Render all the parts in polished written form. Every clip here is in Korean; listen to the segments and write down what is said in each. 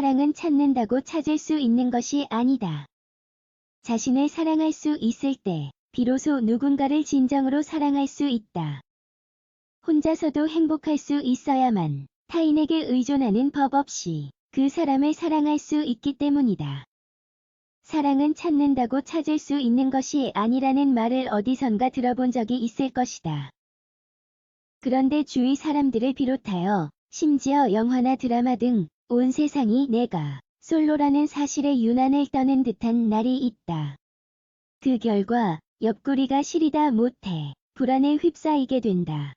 사랑은 찾는다고 찾을 수 있는 것이 아니다. 자신을 사랑할 수 있을 때 비로소 누군가를 진정으로 사랑할 수 있다. 혼자서도 행복할 수 있어야만 타인에게 의존하는 법 없이 그 사람을 사랑할 수 있기 때문이다. 사랑은 찾는다고 찾을 수 있는 것이 아니라는 말을 어디선가 들어본 적이 있을 것이다. 그런데 주위 사람들을 비롯하여 심지어 영화나 드라마 등 온 세상이 내가 솔로라는 사실에 유난을 떠는 듯한 날이 있다. 그 결과 옆구리가 시리다 못해 불안에 휩싸이게 된다.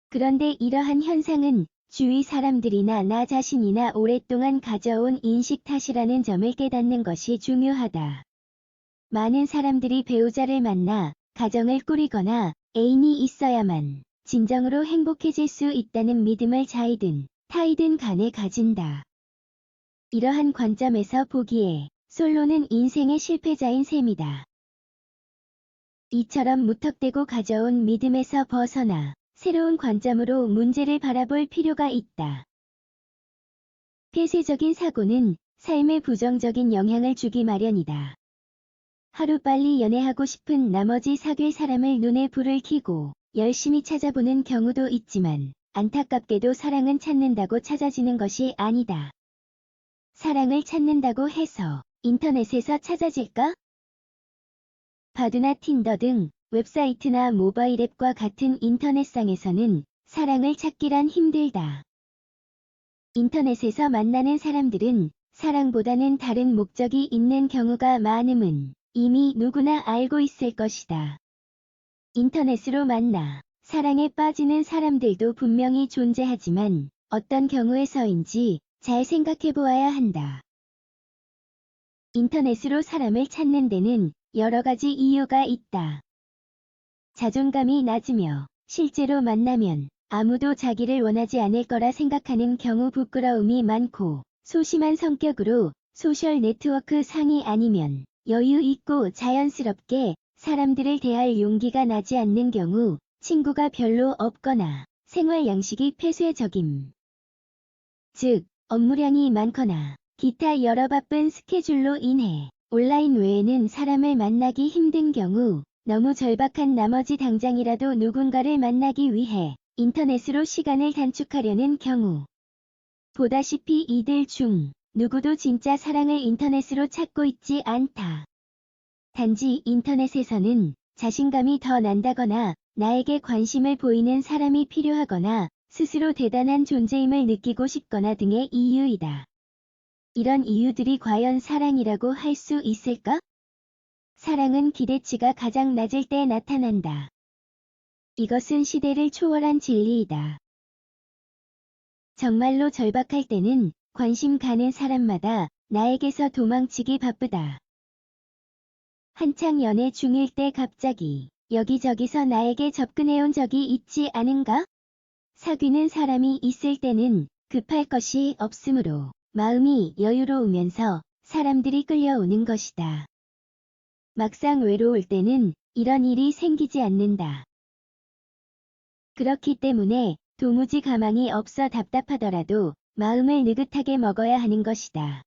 그런데 이러한 현상은 주위 사람들이나 나 자신이나 오랫동안 가져온 인식 탓이라는 점을 깨닫는 것이 중요하다. 많은 사람들이 배우자를 만나 가정을 꾸리거나 애인이 있어야만 진정으로 행복해질 수 있다는 믿음을 자이든 타이든 간에 가진다. 이러한 관점에서 보기에 솔로는 인생의 실패자인 셈이다. 이처럼 무턱대고 가져온 믿음에서 벗어나 새로운 관점으로 문제를 바라볼 필요가 있다. 폐쇄적인 사고는 삶에 부정적인 영향을 주기 마련이다. 하루빨리 연애하고 싶은 나머지 사귈 사람을 눈에 불을 켜고 열심히 찾아보는 경우도 있지만 안타깝게도 사랑은 찾는다고 찾아지는 것이 아니다. 사랑을 찾는다고 해서 인터넷에서 찾아질까? 바두나 틴더 등 웹사이트나 모바일 앱과 같은 인터넷상에서는 사랑을 찾기란 힘들다. 인터넷에서 만나는 사람들은 사랑보다는 다른 목적이 있는 경우가 많음은 이미 누구나 알고 있을 것이다. 인터넷으로 만나 사랑에 빠지는 사람들도 분명히 존재하지만 어떤 경우에서인지 잘 생각해 보아야 한다. 인터넷으로 사람을 찾는 데는 여러 가지 이유가 있다. 자존감이 낮으며 실제로 만나면 아무도 자기를 원하지 않을 거라 생각하는 경우 부끄러움이 많고 소심한 성격으로 소셜 네트워크 상이 아니면 여유 있고 자연스럽게 사람들을 대할 용기가 나지 않는 경우 친구가 별로 없거나 생활 양식이 폐쇄적임. 즉, 업무량이 많거나 기타 여러 바쁜 스케줄로 인해 온라인 외에는 사람을 만나기 힘든 경우 너무 절박한 나머지 당장이라도 누군가를 만나기 위해 인터넷으로 시간을 단축하려는 경우. 보다시피 이들 중 누구도 진짜 사랑을 인터넷으로 찾고 있지 않다. 단지 인터넷에서는 자신감이 더 난다거나 나에게 관심을 보이는 사람이 필요하거나 스스로 대단한 존재임을 느끼고 싶거나 등의 이유이다. 이런 이유들이 과연 사랑이라고 할 수 있을까? 사랑은 기대치가 가장 낮을 때 나타난다. 이것은 시대를 초월한 진리이다. 정말로 절박할 때는 관심 가는 사람마다 나에게서 도망치기 바쁘다. 한창 연애 중일 때 갑자기 여기저기서 나에게 접근해온 적이 있지 않은가? 사귀는 사람이 있을 때는 급할 것이 없으므로 마음이 여유로우면서 사람들이 끌려오는 것이다. 막상 외로울 때는 이런 일이 생기지 않는다. 그렇기 때문에 도무지 가망이 없어 답답하더라도 마음을 느긋하게 먹어야 하는 것이다.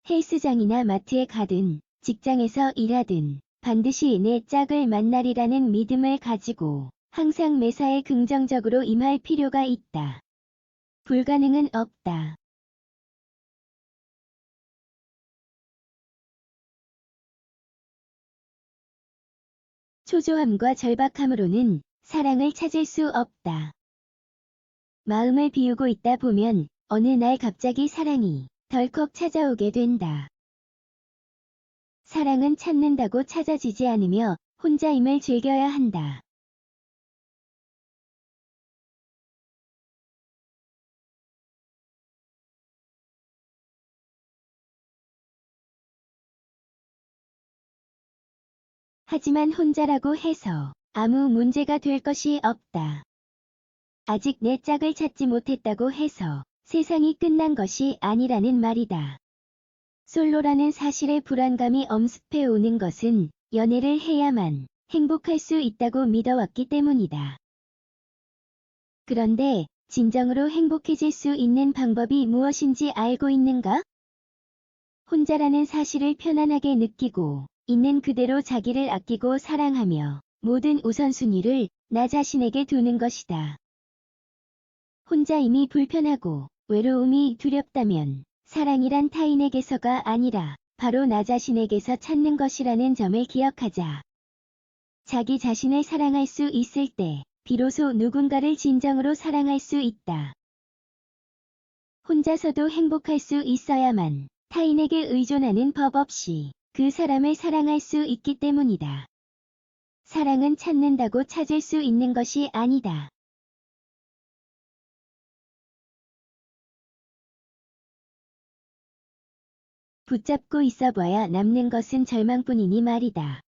헬스장이나 마트에 가든 직장에서 일하든 반드시 내 짝을 만나리라는 믿음을 가지고 항상 매사에 긍정적으로 임할 필요가 있다. 불가능은 없다. 초조함과 절박함으로는 사랑을 찾을 수 없다. 마음을 비우고 있다 보면 어느 날 갑자기 사랑이 덜컥 찾아오게 된다. 사랑은 찾는다고 찾아지지 않으며 혼자임을 즐겨야 한다. 하지만 혼자라고 해서 아무 문제가 될 것이 없다. 아직 내 짝을 찾지 못했다고 해서 세상이 끝난 것이 아니라는 말이다. 솔로라는 사실에 불안감이 엄습해 오는 것은 연애를 해야만 행복할 수 있다고 믿어왔기 때문이다. 그런데 진정으로 행복해질 수 있는 방법이 무엇인지 알고 있는가? 혼자라는 사실을 편안하게 느끼고 있는 그대로 자기를 아끼고 사랑하며 모든 우선순위를 나 자신에게 두는 것이다. 혼자임이 불편하고 외로움이 두렵다면 사랑이란 타인에게서가 아니라 바로 나 자신에게서 찾는 것이라는 점을 기억하자. 자기 자신을 사랑할 수 있을 때 비로소 누군가를 진정으로 사랑할 수 있다. 혼자서도 행복할 수 있어야만 타인에게 의존하는 법 없이 그 사람을 사랑할 수 있기 때문이다. 사랑은 찾는다고 찾을 수 있는 것이 아니다. 붙잡고 있어봐야 남는 것은 절망뿐이니 말이다.